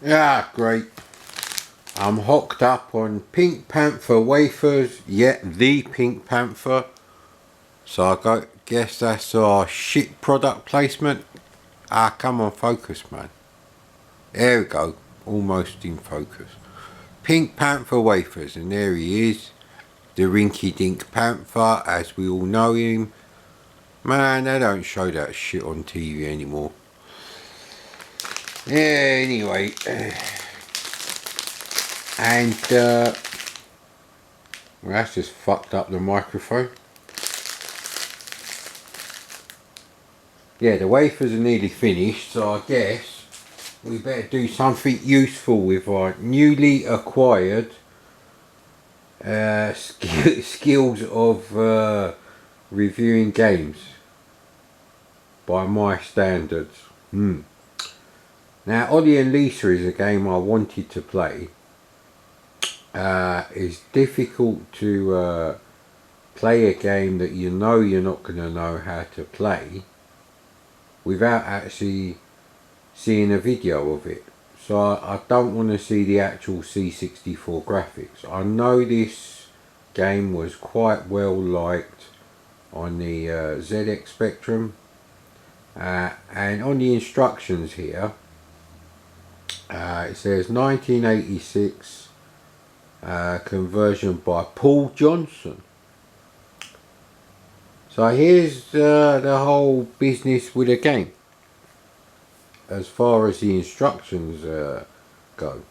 Yeah, great. I'm hooked up on Pink Panther wafers, yet the Pink Panther. So guess that's our shit product placement. Ah, come on, focus, man. There we go, almost in focus. Pink Panther wafers, and there he is. The Rinky Dink Panther, as we all know him. Man, they don't show that shit on TV anymore. Yeah, anyway. And, well, that's just fucked up the microphone. Yeah, the wafers are nearly finished, so I guess we better do something useful with our newly acquired skills of reviewing games by my standards. Now, Ollie and Lissa is a game I wanted to play. It's difficult to play a game that you know you're not going to know how to play without actually seeing a video of it. So I don't want to see the actual C64 graphics. I know this game was quite well liked on the ZX Spectrum, and on the instructions here it says 1986 conversion by Paul Johnson. So here's the whole business with the game as far as the instructions go.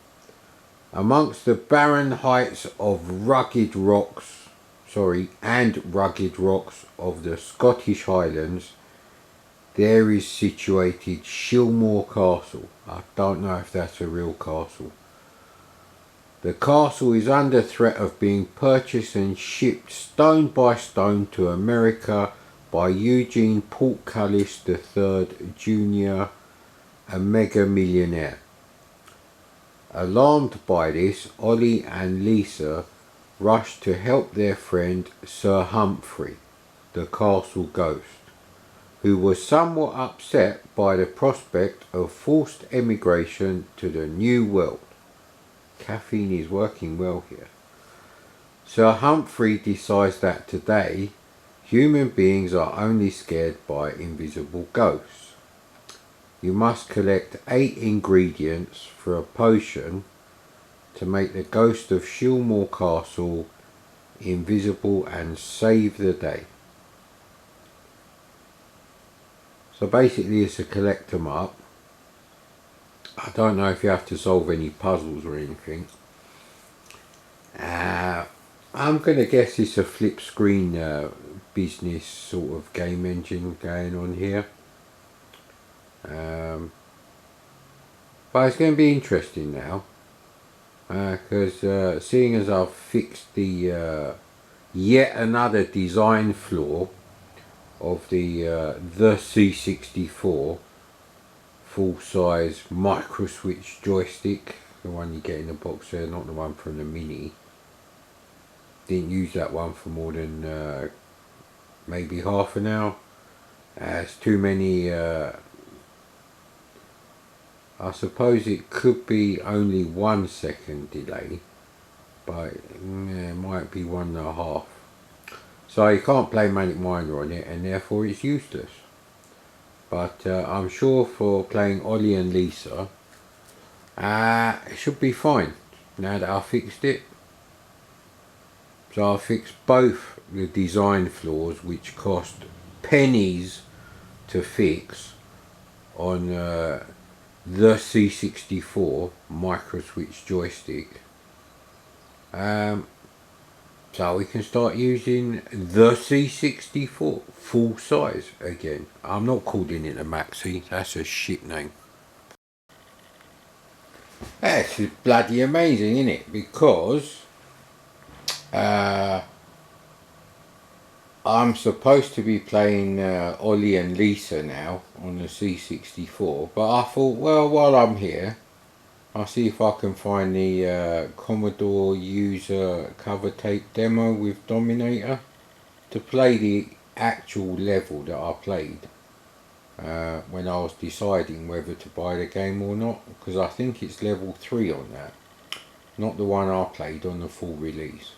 Amongst the barren heights of rugged rocks of the Scottish Highlands, there is situated Shilmore Castle. I don't know if that's a real castle. The castle is under threat of being purchased and shipped stone by stone to America by Eugene Portcullis III Jr., a mega millionaire. Alarmed by this, Ollie and Lissa rush to help their friend Sir Humphrey, the castle ghost, who was somewhat upset by the prospect of forced emigration to the New World. Caffeine is working well here. Sir Humphrey decides that today, human beings are only scared by invisible ghosts. You must collect 8 ingredients for a potion to make the ghost of Shilmore Castle invisible and save the day. So basically it's a collect 'em up. I don't know if you have to solve any puzzles or anything. I'm going to guess it's a flip screen business sort of game engine going on here. But it's going to be interesting now. Because seeing as I've fixed the yet another design flaw of the C64 full-size micro switch joystick, the one you get in the box there, not the one from the Mini. Didn't use that one for more than maybe half an hour. It's too many. I suppose it could be only 1 second delay, but it might be 1.5. So you can't play Manic Miner on it, and therefore it's useless. But I'm sure for playing Ollie and Lissa, it should be fine now that I fixed it. So I fixed both the design flaws, which cost pennies to fix on the C64 micro switch joystick. So we can start using the C64 full size again. I'm not calling it a Maxi, that's a shit name. That's bloody amazing, isn't it? Because I'm supposed to be playing Ollie and Lissa now on the C64, but I thought, well, while I'm here, I'll see if I can find the Commodore User cover tape demo with Dominator to play the actual level that I played when I was deciding whether to buy the game or not, because I think it's level 3 on that, not the one I played on the full release.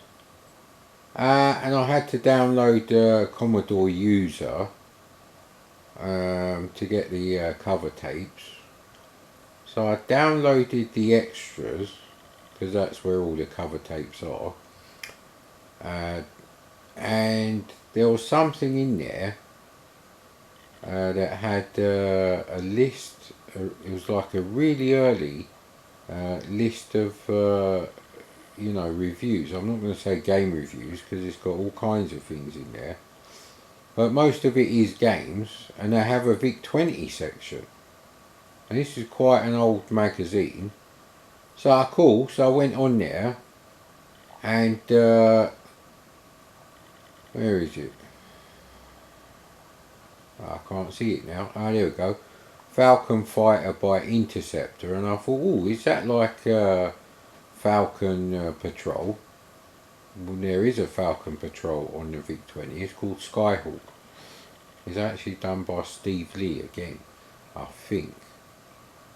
And I had to download Commodore User to get the cover tapes. So I downloaded the extras, because that's where all the cover tapes are. And there was something in there that had a list. It was like a really early list of reviews. I'm not going to say game reviews because it's got all kinds of things in there, but most of it is games, and they have a VIC-20 section. And this is quite an old magazine. So I went on there, and where is it? I can't see it now. Ah, there we go. Falcon Fighter by Interceptor, and I thought, oh, is that like Falcon Patrol? Well, there is a Falcon Patrol on the VIC-20. It's called Skyhawk. It's actually done by Steve Lee again, I think.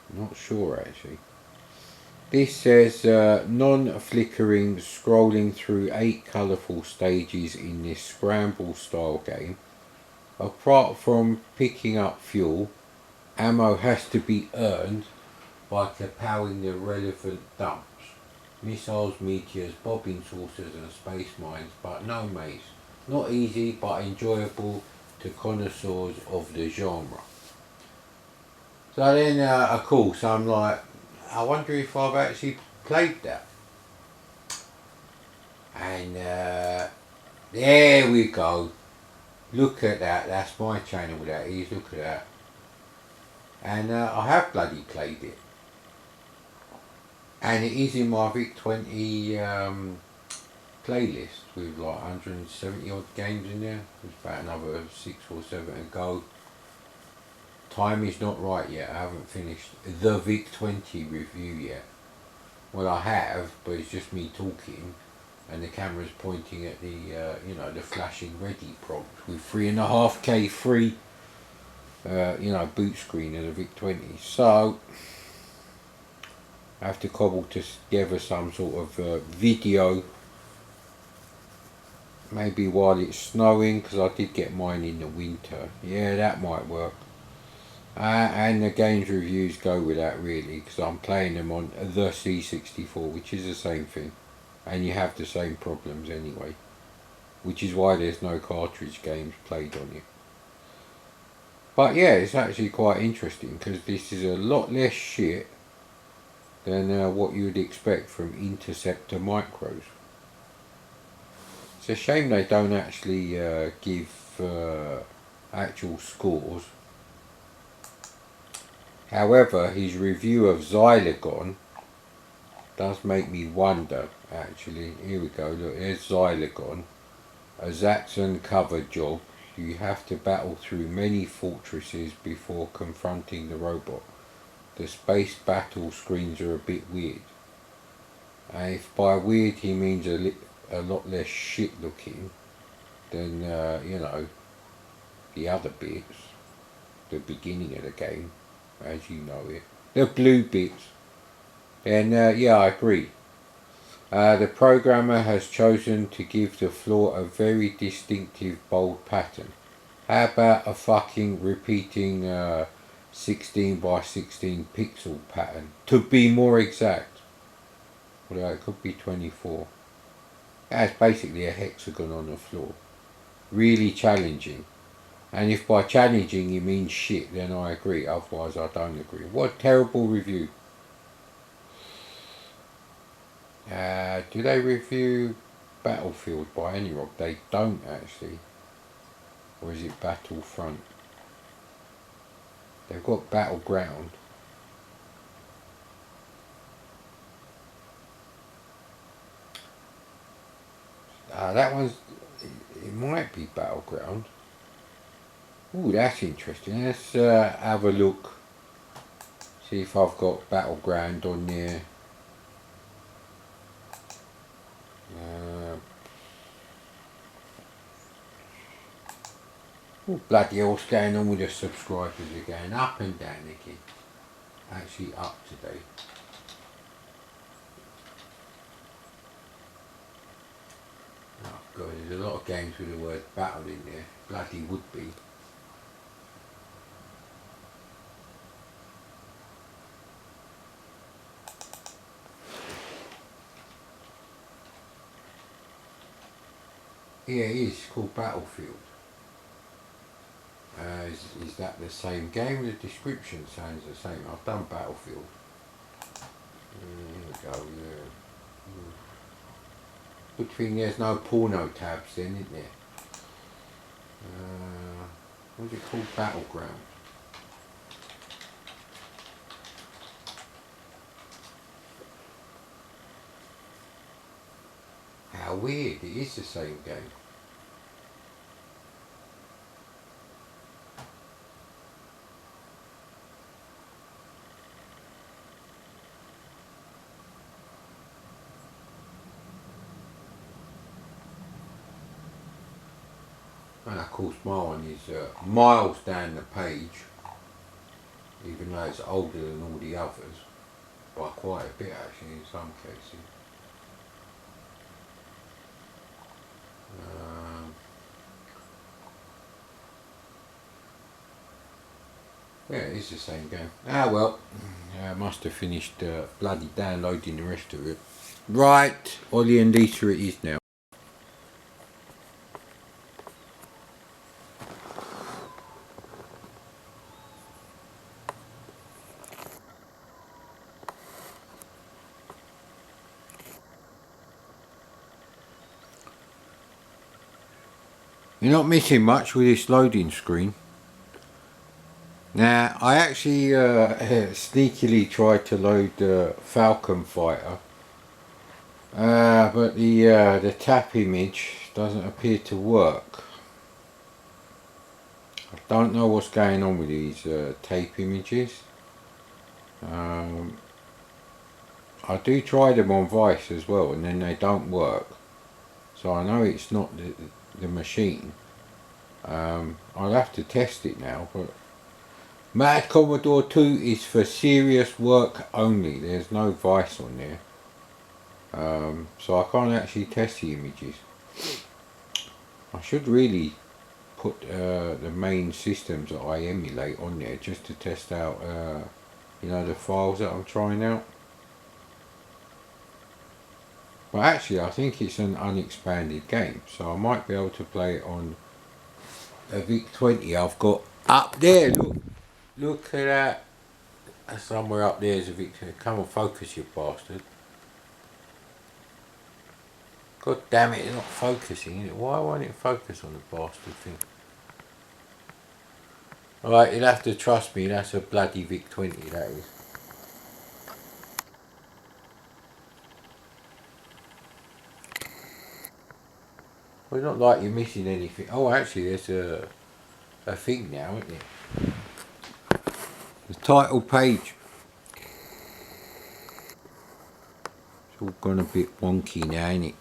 I'm not sure actually. This says non-flickering, scrolling through 8 colourful stages in this scramble style game. Apart from picking up fuel, ammo has to be earned by compowering the relevant dumps. Missiles, meteors, bobbing saucers and space mines, but no maze. Not easy but enjoyable to connoisseurs of the genre. So then of course I'm like, I wonder if I've actually played that. And there we go. Look at that, that's my channel that is, look at that. And I have bloody played it. And it is in my VIC-20 playlist with like 170 odd games in there. There's about another 6 or 7 to go. Time is not right yet, I haven't finished the VIC-20 review yet. Well, I have, but it's just me talking and the camera's pointing at the the flashing ready prompt with 3.5K free boot screen of the VIC-20. So I have to cobble together some sort of video, maybe while it's snowing, because I did get mine in the winter. Yeah, that might work. And the games reviews go with that really, because I'm playing them on the C64, which is the same thing, and you have the same problems anyway, which is why there's no cartridge games played on it. But yeah, it's actually quite interesting because this is a lot less shit than what you would expect from Interceptor Micros. It's a shame they don't actually give actual scores. However, his review of Xylogon does make me wonder, actually. Here we go, look, there's Xylogon. A Zaxxon cover job. You have to battle through many fortresses before confronting the robot. The space battle screens are a bit weird. And if by weird he means a lot less shit looking than, the other bits, the beginning of the game, as you know it, the blue bits, then yeah, I agree. The programmer has chosen to give the floor a very distinctive bold pattern. How about a fucking repeating 16 by 16 pixel pattern, to be more exact? Although it could be 24. That's basically a hexagon on the floor. Really challenging. And if by challenging you mean shit, then I agree, otherwise I don't agree. What a terrible review. Do they review Battlefield by any rock? They don't actually. Or is it Battlefront? They've got Battleground. That one's, it might be Battleground. Ooh, that's interesting. Let's have a look. See if I've got Battleground on there. Oh, bloody hell, what's going on with the subscribers? They're going up and down again. Actually up today. Oh god, there's a lot of games with the word battle in there. Bloody would be. Yeah, it is. It's called Battlefield. Is that the same game? The description sounds the same. I've done Battlefield. Here we go, yeah. Good thing there's no porno tabs then, isn't there? What's it called? Battleground. How weird, it is the same game. And of course my one is miles down the page, even though it's older than all the others, by quite a bit actually in some cases. Yeah, it is the same game. Ah well, I must have finished bloody downloading the rest of it. Right, Ollie and Lissa it is now. You're not missing much with this loading screen. Now, I actually sneakily tried to load Falcon Fighter, but the tap image doesn't appear to work. I don't know what's going on with these tape images. I do try them on Vice as well, and then they don't work. So I know it's not the machine. I'll have to test it now, but Mad Commodore 2 is for serious work only. There's no Vice on there. So I can't actually test the images. I should really put the main systems that I emulate on there just to test out you know, the files that I'm trying out. Well actually I think it's an unexpanded game, so I might be able to play it on a VIC-20 I've got up there. Look at that. Somewhere up there is a VIC-20. Come on, focus, you bastard. God damn it, it's not focusing, is it? Why won't it focus on the bastard thing? Alright, you'll have to trust me, that's a bloody VIC-20, that is. Well, it's not like you're missing anything. Oh, actually, there's a thing now, isn't there? The title page. It's all gone a bit wonky now, ain't it?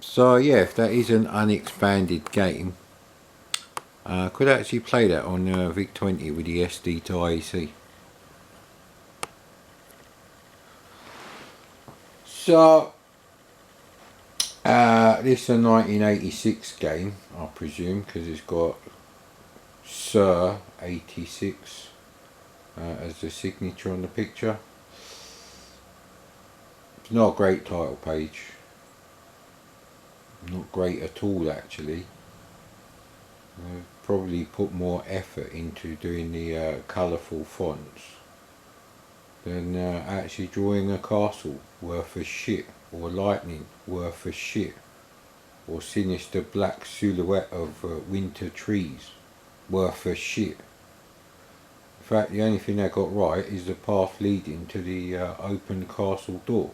So yeah, if that is an unexpanded game, I could actually play that on VIC-20 with the SD to IEC. So, this is a 1986 game, I presume, because it's got Sir 86 as the signature on the picture. It's not a great title page. Not great at all, actually. Probably put more effort into doing the colourful fonts than actually drawing a castle worth of shit, or lightning worth of shit, or sinister black silhouette of winter trees worth of shit. In fact, the only thing they got right is the path leading to the open castle door,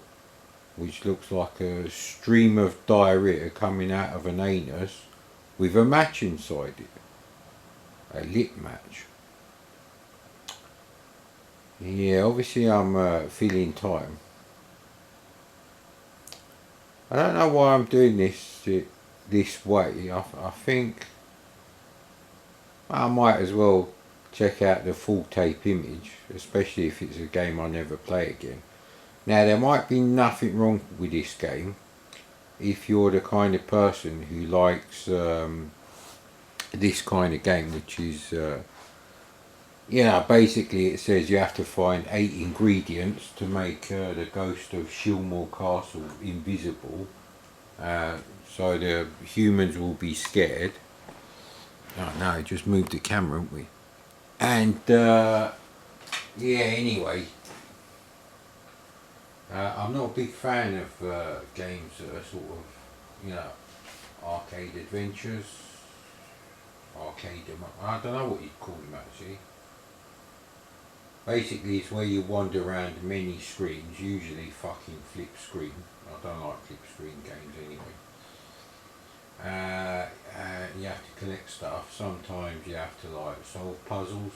which looks like a stream of diarrhea coming out of an anus with a match inside it. A lit match. Yeah, obviously I'm feeling time. I don't know why I'm doing this way. I think I might as well check out the full tape image, especially if it's a game I never play again. Now there might be nothing wrong with this game if you're the kind of person who likes this kind of game, which is basically it says you have to find 8 ingredients to make the ghost of Shilmore Castle invisible, so the humans will be scared. Oh no, it just moved the camera, haven't we? And anyway, I'm not a big fan of games that are sort of, arcade adventures, I don't know what you'd call them actually. Basically it's where you wander around many screens, usually fucking flip screen. I don't like flip screen games anyway. You have to collect stuff. Sometimes you have to like solve puzzles.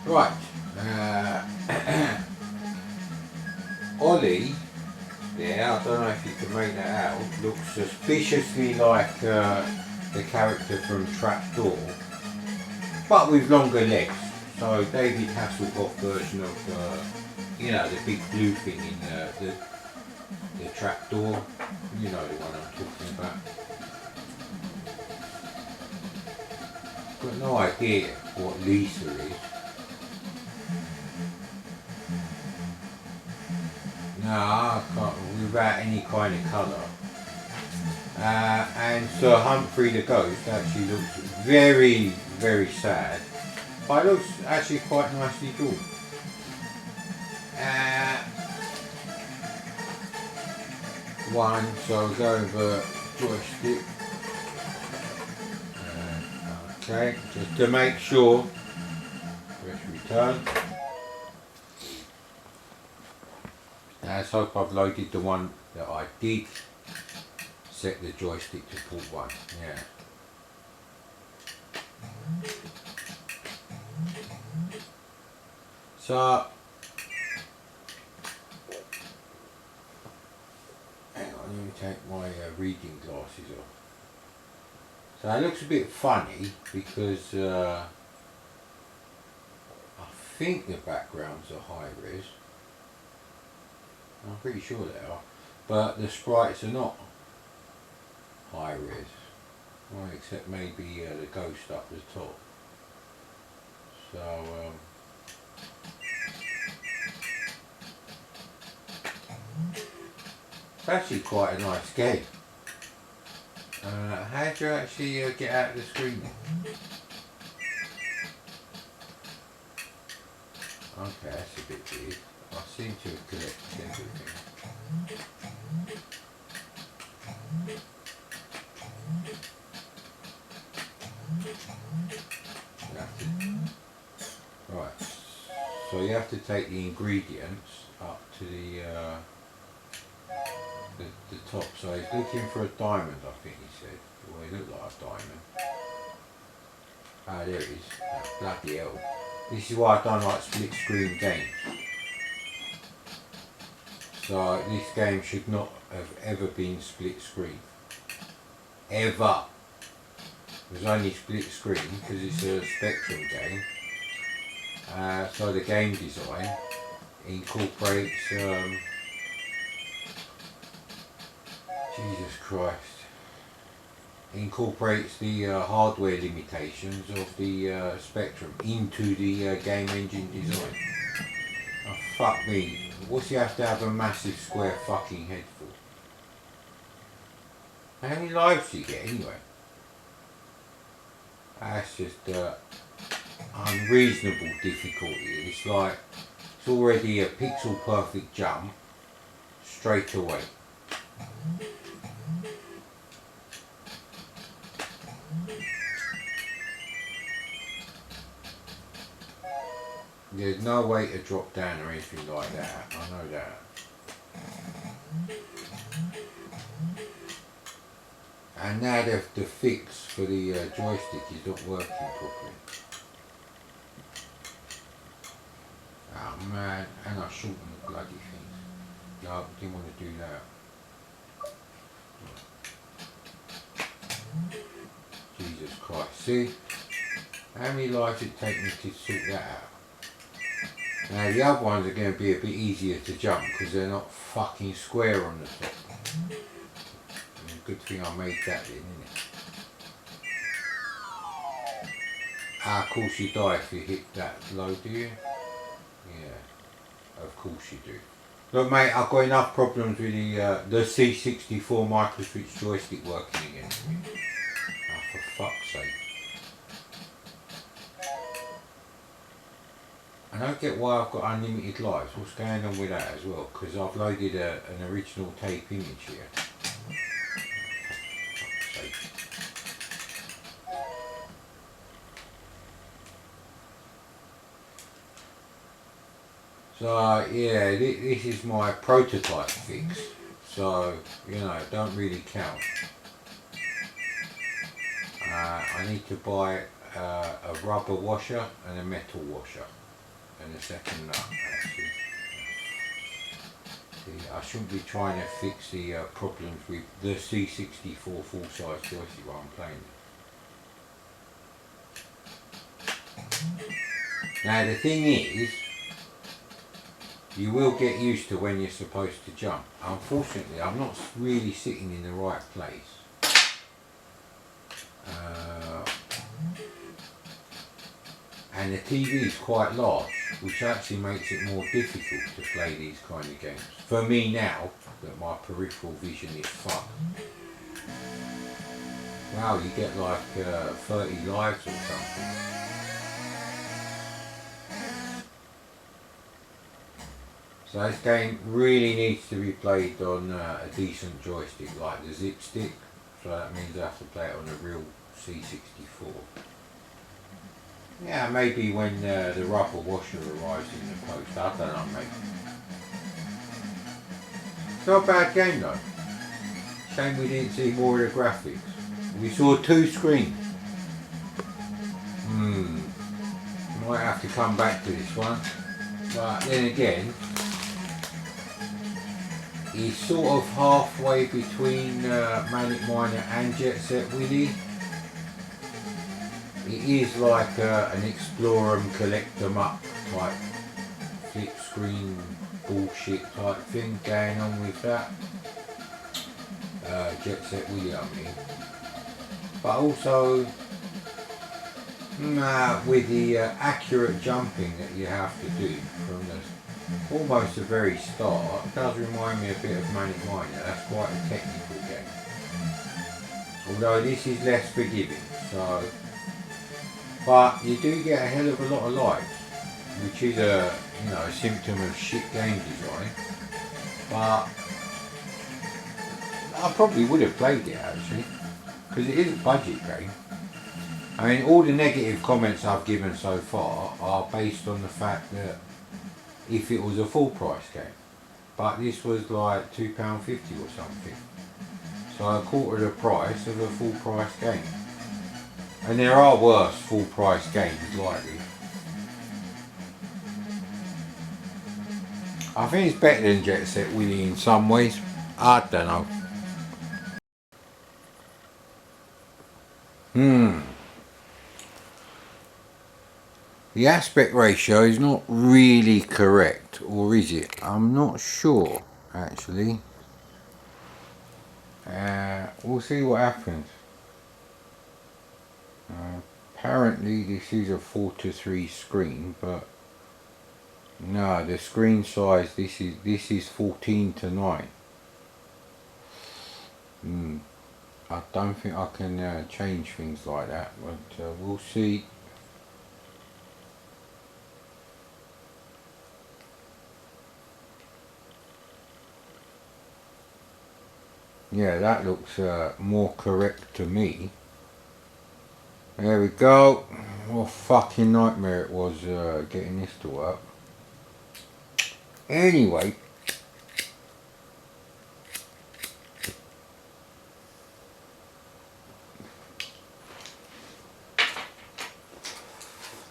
Right. Ollie there, I don't know if you can make that out, looks suspiciously like the character from Trapdoor, but with longer legs. So David Hasselhoff version of the big blue thing in the Trapdoor, you know the one I'm talking about. Got no idea what Lissa is. No, I can't, without any kind of colour. And Sir Humphrey the Ghost actually looks very, very sad, but it looks actually quite nicely drawn. So I'll go over joystick. Okay, just to make sure, press return. Let's hope I've loaded the one that I did set the joystick to port 1. Yeah. So, hang on, let me take my reading glasses off. So it looks a bit funny because I think the backgrounds are high res. I'm pretty sure they are, but the sprites are not high res, well, except maybe the ghost up the top. So it's actually quite a nice game. How do you actually get out of the screen? Okay, that's a bit weird. I seem to have collected everything. Right, so you have to take the ingredients up to the top. So he's looking for a diamond, I think he said. Well, he looked like a diamond. Ah, there it is. Oh, bloody hell. This is why I don't like split screen games. So this game should not have ever been split screen. Ever. It was only split screen because it's a Spectrum game. So the game design incorporates Jesus Christ. Incorporates the hardware limitations of the Spectrum into the game engine design. Oh, fuck me. What's he have to have a massive square fucking head for? How many lives do you get anyway? That's just unreasonable difficulty. It's like, it's already a pixel perfect jump straight away. There's no way to drop down or anything like that, I know that. And now the fix for the joystick is not working properly. Oh man, and I shortened the bloody things. No, I didn't want to do that. Jesus Christ, see? How many lives it take me to sort that out? Now the other ones are going to be a bit easier to jump because they're not fucking square on the top. Good thing I made that then, isn't it? Ah, of course you die if you hit that low, do you? Yeah, of course you do. Look mate, I've got enough problems with the C64 microswitch joystick working against me. Oh, for fuck's sake. I don't get why I've got unlimited lives. What's going on with that as well? Because I've loaded an original tape image here. So yeah, this is my prototype fix. So, you know, it don't really count. I need to buy a rubber washer and a metal washer. And a second nut actually. See, I shouldn't be trying to fix the problems with the C64 full-size joystick while I'm playing it. Now the thing is, you will get used to when you're supposed to jump. Unfortunately, I'm not really sitting in the right place. And the TV is quite large, which actually makes it more difficult to play these kind of games. For me now, that my peripheral vision is fucked. Wow, you get like 30 lives or something. So this game really needs to be played on a decent joystick, like the zip stick. So that means I have to play it on a real C64. Yeah, maybe when the rubber washer arrives in the post, I don't know, mate. It's not a bad game though. Shame we didn't see more of the graphics. We saw 2 screens. Might have to come back to this one. But then again, he's sort of halfway between Manic Miner and Jet Set Willy. It is like an explore 'em, collect 'em up type flip screen bullshit type thing going on with that. Jet Set Willy, I mean. But also with the accurate jumping that you have to do from the almost the very start, it does remind me a bit of Manic Miner. That's quite a technical game. Although this is less forgiving, so. But you do get a hell of a lot of lives, which is a symptom of shit game design. But I probably would have played it actually, because it is a budget game. I mean, all the negative comments I've given so far are based on the fact that if it was a full price game, but this was like £2.50 or something, so a quarter the price of a full price game. And there are worse full price games like this. I think it's better than Jet Set Willy in some ways. I don't know. The aspect ratio is not really correct, or is it? I'm not sure, actually. We'll see what happens. Apparently this is a 4:3 screen, but no, the screen size, this is 14:9. I don't think I can change things like that, but we'll see. Yeah, that looks more correct to me. There we go. What a fucking nightmare it was getting this to work. Anyway,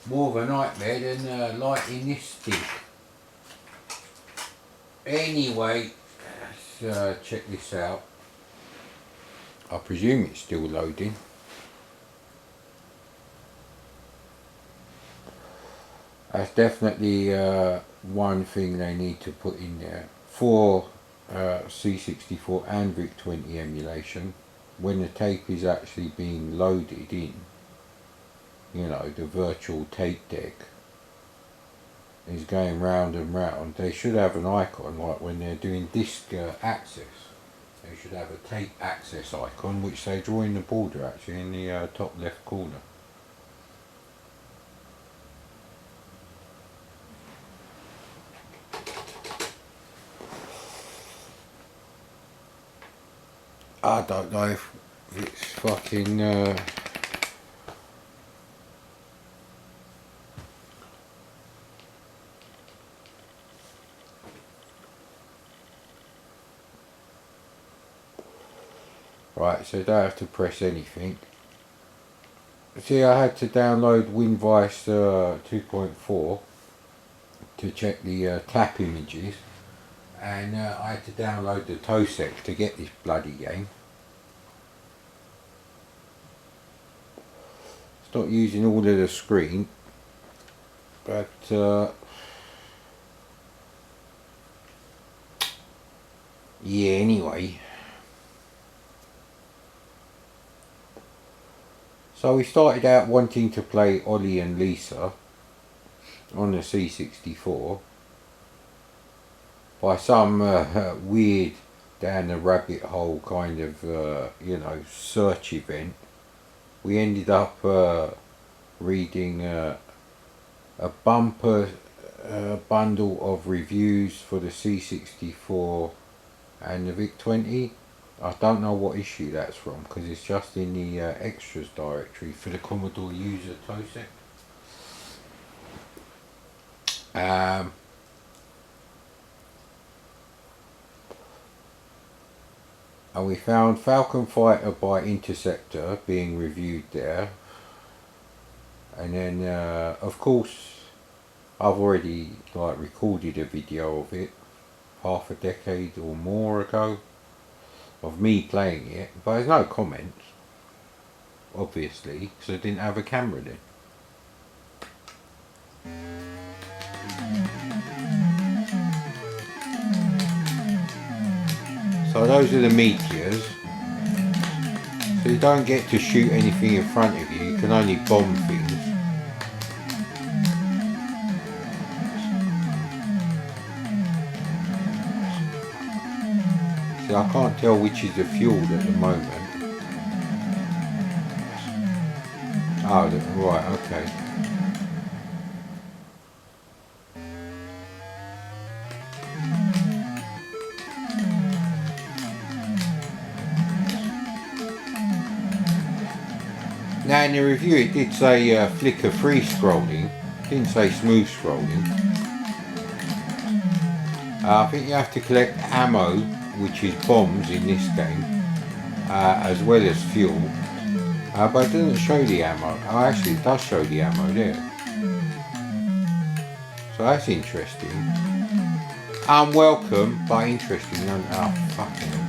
more of a nightmare than lighting this stick. Anyway, let's check this out. I presume it's still loading. That's definitely one thing they need to put in there for C64 and VIC-20 emulation. When the tape is actually being loaded in, you know, the virtual tape deck is going round and round, they should have an icon like when they're doing disk access. They should have a tape access icon, which they draw in the border actually in the top left corner. I don't know if it's fucking right, so I don't have to press anything. See, I had to download WinVice 2.4 to check the clap images, and I had to download the TOSEC to get this bloody game. It's not using all of the screen, but yeah, anyway. So we started out wanting to play Ollie and Lissa on the C64 by some weird down the rabbit hole kind of you know, search event. We ended up reading a bumper bundle of reviews for the C64 and the VIC-20. I don't know what issue that's from because it's just in the extras directory for the Commodore User TOSEC. And we found Falcon Fighter by Interceptor being reviewed there. And then of course I've already like recorded a video of it half a decade or more ago of me playing it, but there's no comments obviously because I didn't have a camera then. So those are the meteors. So you don't get to shoot anything in front of you, you can only bomb things. So I can't tell which is the fuel at the moment. Oh, right, okay. Now in the review it did say flicker free scrolling, it didn't say smooth scrolling. I think you have to collect ammo, which is bombs in this game, as well as fuel, but it doesn't show the ammo. Oh, actually it does show the ammo there. So that's interesting. Unwelcome, but interesting. Oh, fucking hell.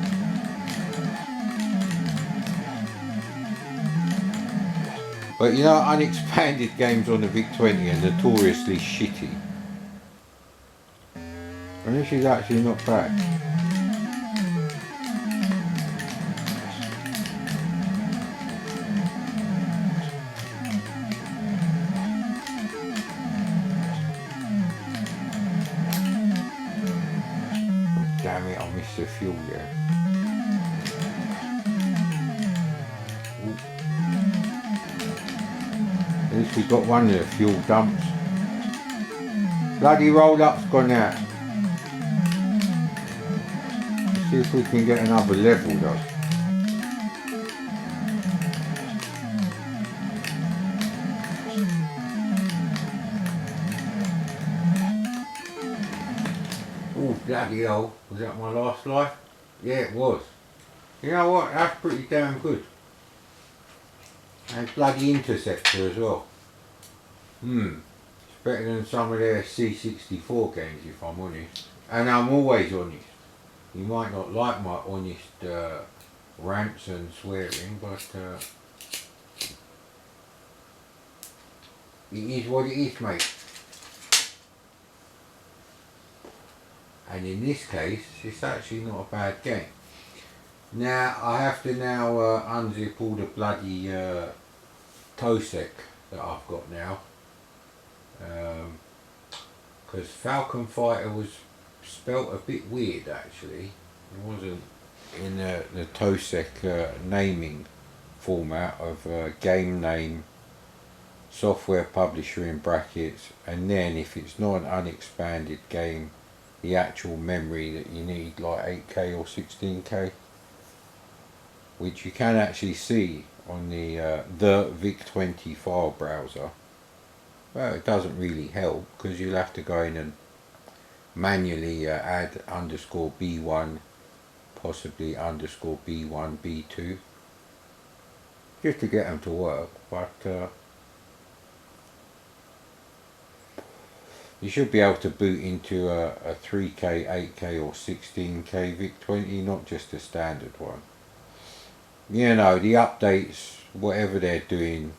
But you know, unexpanded games on the VIC-20 are notoriously shitty. And this is actually not bad. Damn it, I missed the fuel there. Ooh. At least we got one of the fuel dumps. Bloody roll up's gone out. Let's see if we can get another level though. Oh bloody hell, was that my last life? Yeah it was. You know what, that's pretty damn good. And bloody Interceptor as well. It's better than some of their C64 games, if I'm honest. And I'm always honest. You might not like my honest rants and swearing, but it is what it is, mate. And in this case, it's actually not a bad game. Now, I have to now unzip all the bloody Tosec that I've got now. Because Falcon Fighter was spelt a bit weird, actually. It wasn't in the Tosec naming format of game name, software publisher in brackets, and then if it's not an unexpanded game, the actual memory that you need, like 8K or 16K, which you can actually see on the VIC-20 file browser. Well, it doesn't really help because you'll have to go in and manually add underscore B1, possibly underscore B1, B2, just to get them to work. But you should be able to boot into a 3K, 8K or 16K VIC-20, not just a standard one. You know, the updates, whatever they're doing,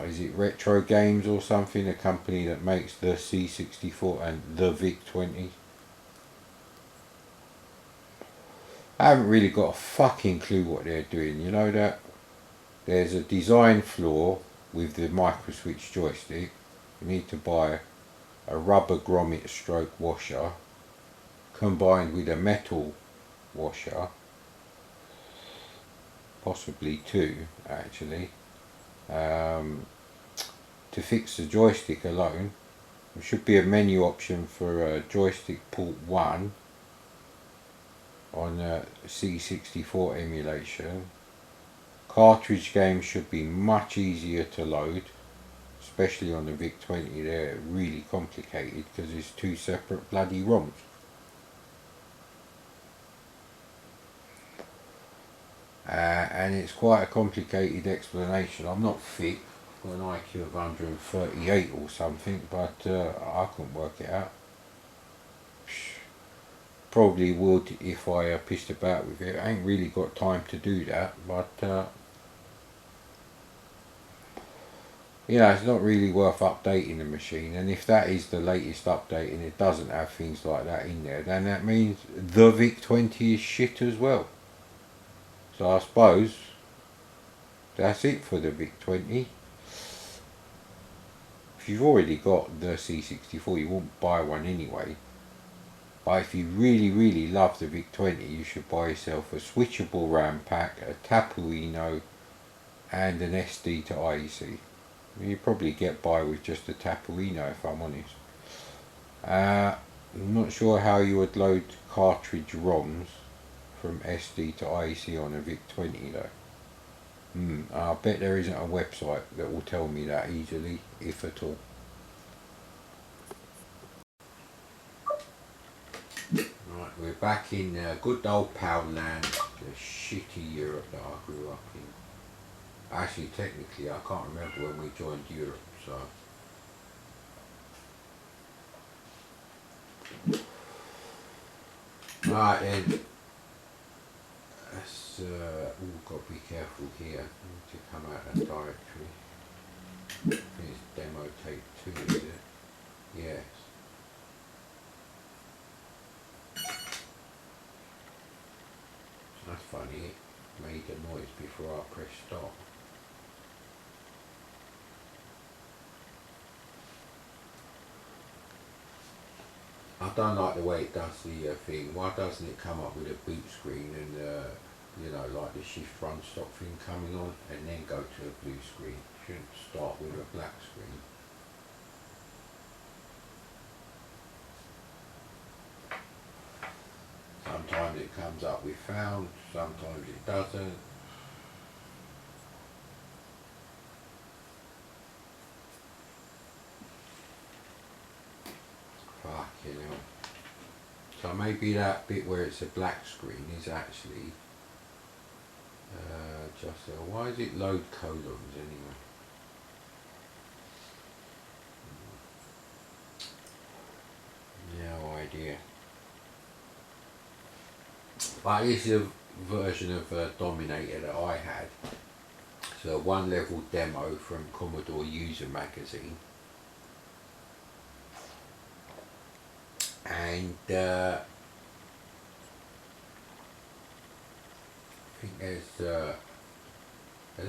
is it Retro Games or something, a company that makes the C64 and the VIC-20? I haven't really got a fucking clue what they're doing. You know that there's a design flaw with the microswitch joystick. You need to buy a rubber grommet stroke washer combined with a metal washer, possibly two actually, to fix the joystick alone. There should be a menu option for joystick port 1 on C64 emulation. Cartridge games should be much easier to load, especially on the VIC-20. They're really complicated because there's two separate bloody ROMs. And it's quite a complicated explanation. I'm not thick, I've got an IQ of 138 or something, but I couldn't work it out. Probably would if I pissed about with it. I ain't really got time to do that, but you know, it's not really worth updating the machine. And if that is the latest update and it doesn't have things like that in there, then that means the VIC-20 is shit as well. So I suppose that's it for the VIC-20. If you've already got the C64, you won't buy one anyway. But if you really love the VIC-20, you should buy yourself a switchable RAM pack, a Tapuino, and an SD to IEC. You probably get by with just a Tapuino, if I'm honest. I'm not sure how you would load cartridge ROMs from SD to IEC on a VIC-20 though. I bet there isn't a website that will tell me that easily, if at all. Right, we're back in good old pal land, the shitty Europe that I grew up in. Actually, technically, I can't remember when we joined Europe, so. Right then. Let's, got to be careful here. I need to come out of that directory. I think it's demo take 2, is it? Yes. That's funny, it made a noise before I pressed stop. I don't like the way it does the thing. Why doesn't it come up with a boot screen and you know, like the shift run stop thing coming on and then go to a blue screen? It shouldn't start with a black screen. Sometimes it comes up with found, sometimes it doesn't. Fucking hell. So maybe that bit where it's a black screen is actually just why is it load colons anyway? But this is a version of Dominator that I had. It's a one level demo from Commodore User magazine. And I think there's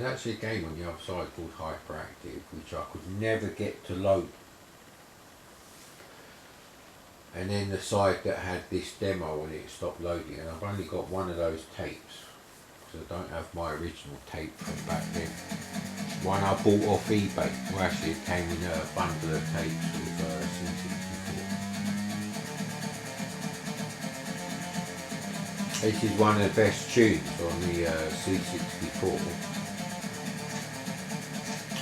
actually a game on the other side called Hyperactive, which I could never get to load. And then the side that had this demo on it stopped loading, and I've only got one of those tapes, because I don't have my original tape from back then. One I bought off eBay. Well, actually it came in a bundle of tapes with C64. This is one of the best tunes on the C64.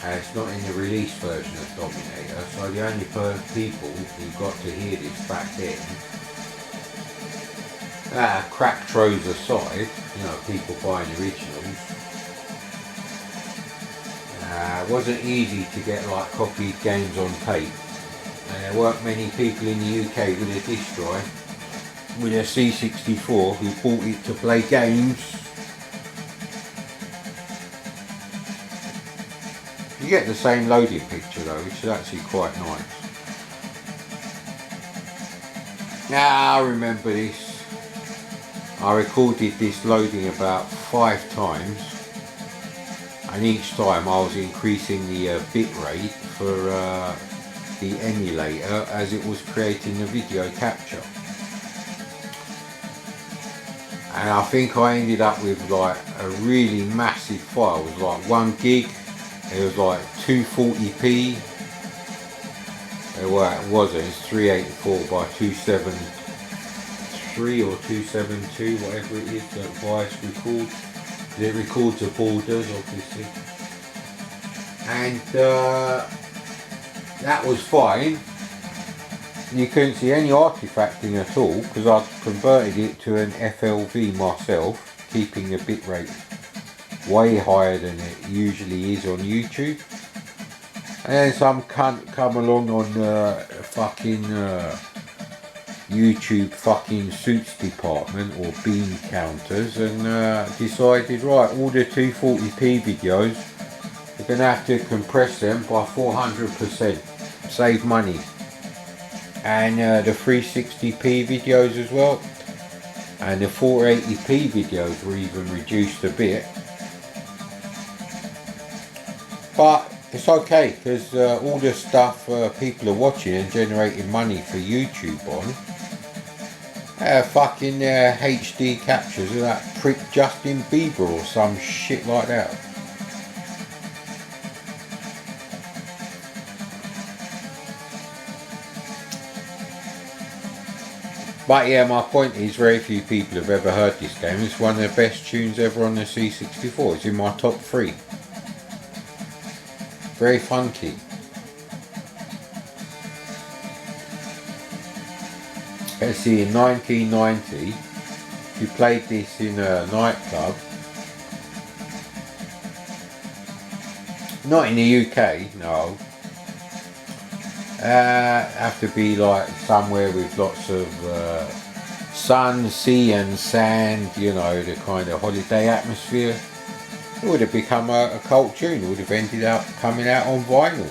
It's not in the release version of Dominator, so the only people who got to hear this back then, crack throws aside, you know, people buying originals, it wasn't easy to get like copied games on tape, and there weren't many people in the UK with a disc drive, with a C64 who bought it to play games. You get the same loading picture though, which is actually quite nice. Now I remember this. I recorded this loading about 5 times, and each time I was increasing the bit rate for the emulator as it was creating the video capture. And I think I ended up with like a really massive file. It was like 1 gig. It was like 240p. Well, it wasn't. It's 384 by 273 or 272, whatever it is that Vice records. It records the borders, obviously. And that was fine. You couldn't see any artifacting at all because I converted it to an FLV myself, keeping the bitrate way higher than it usually is on YouTube. And then some cunt come along on fucking YouTube fucking suits department or bean counters and decided, right, all the 240p videos, we're going to have to compress them by 400%, save money. And the 360p videos as well, and the 480p videos were even reduced a bit. But it's okay, because all the stuff people are watching and generating money for YouTube on, fucking HD captures of that prick Justin Bieber or some shit like that. But yeah, my point is very few people have ever heard this game. It's one of the best tunes ever on the C64. It's in my top 3. Very funky. Let's see, in 1990, you played this in a nightclub. Not in the UK, no. Have to be like somewhere with lots of sun, sea and sand, you know, the kind of holiday atmosphere. It would have become a cult tune. It would have ended up coming out on vinyl.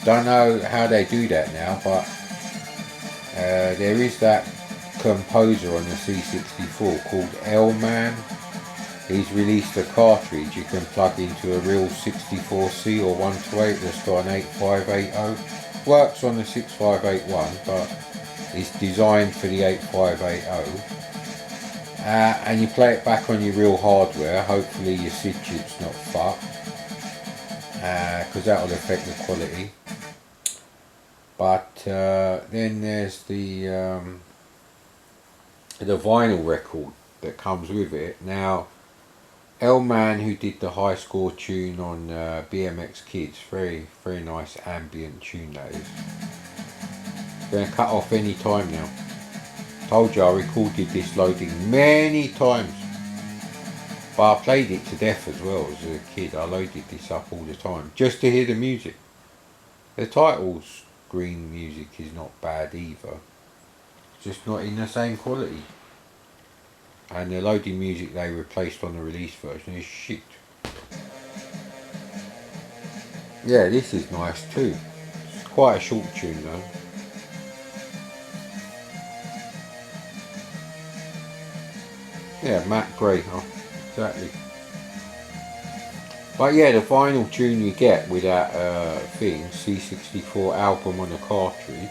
Don't know how they do that now, but there is that composer on the C64 called L-Man. He's released a cartridge you can plug into a real 64C or 128 that's got an 8580. Works on the 6581, but it's designed for the 8580. And you play it back on your real hardware. Hopefully your SID chip's not fucked, because that will affect the quality. But then there's the vinyl record that comes with it. Now, L-Man, who did the high score tune on BMX Kids, very nice ambient tune that is. Going to cut off any time now. Told you I recorded this loading many times, but I played it to death as well as a kid. I loaded this up all the time just to hear the music. The title screen music is not bad either. just not in the same quality. And the loading music they replaced on the release version is shit. Yeah, this is nice too. It's quite a short tune though. Yeah, matte grey, huh? Exactly. But yeah, the final tune you get with that thing, C64 album on the cartridge,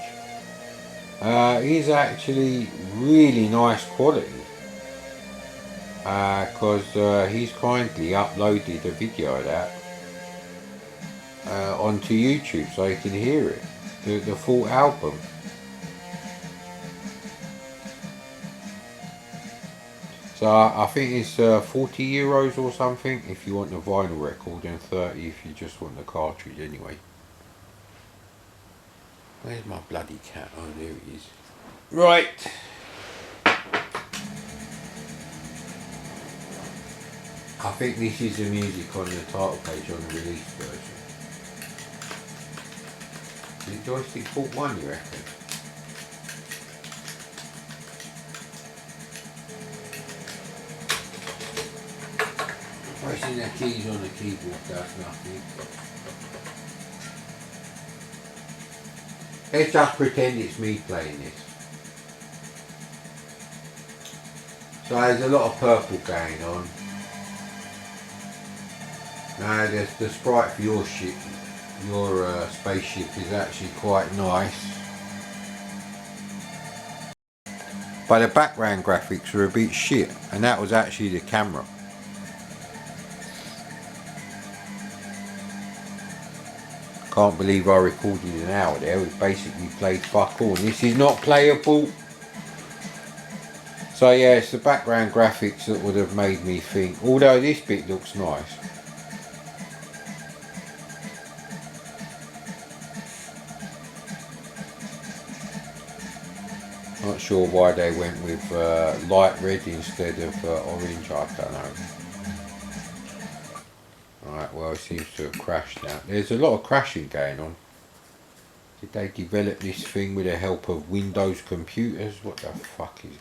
is actually really nice quality. Because he's kindly uploaded a video of that onto YouTube so you can hear it, the full album. So I think it's €40 or something if you want the vinyl record, and 30 if you just want the cartridge anyway. Where's my bloody cat? Oh, there he is. Right. I think this is the music on the title page on the release version. Is it joystick port 1, you reckon? Pressing the keys on the keyboard does nothing. Let's just pretend it's me playing this. So there's a lot of purple going on. Now the sprite for your ship, your spaceship is actually quite nice. But the background graphics are a bit shit, and that was actually the camera. Can't believe I recorded an hour there. We basically played fuck all, and this is not playable. So yeah, it's the background graphics that would have made me think, although this bit looks nice. Not sure why they went with light red instead of orange, I don't know. Right, well, it seems to have crashed now. There's a lot of crashing going on. Did they develop this thing with the help of Windows computers? What the fuck is